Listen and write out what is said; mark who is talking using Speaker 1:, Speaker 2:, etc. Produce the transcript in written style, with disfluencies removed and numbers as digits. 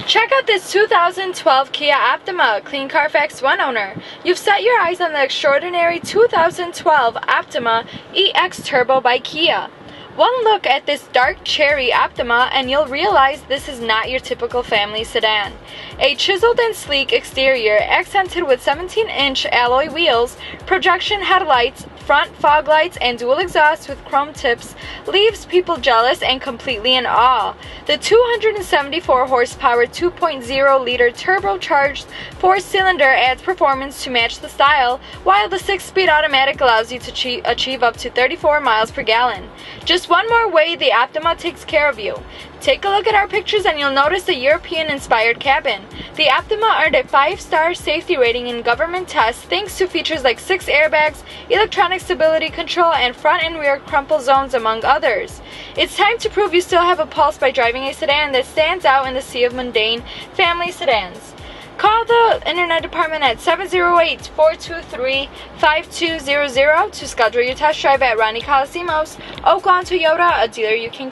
Speaker 1: Check out this 2012 Kia Optima, clean Carfax One owner. You've set your eyes on the extraordinary 2012 Optima EX Turbo by Kia. One look at this dark cherry Optima and you'll realize this is not your typical family sedan. A chiseled and sleek exterior accented with 17-inch alloy wheels, projection headlights, front fog lights, and dual exhaust with chrome tips leaves people jealous and completely in awe. The 274 horsepower 2.0-liter turbocharged four-cylinder adds performance to match the style, while the 6-speed automatic allows you to achieve up to 34 miles per gallon. Just one more way the Optima takes care of you. Take a look at our pictures and you'll notice the European-inspired cabin. The Optima earned a 5-star safety rating in government tests thanks to features like 6 airbags, electronic stability control, and front and rear crumple zones, among others. It's time to prove you still have a pulse by driving a sedan that stands out in the sea of mundane family sedans. Call the Internet Department at 708-423-5200 to schedule your test drive at Ronnie Colasimos, Oaklawn Toyota, a dealer you can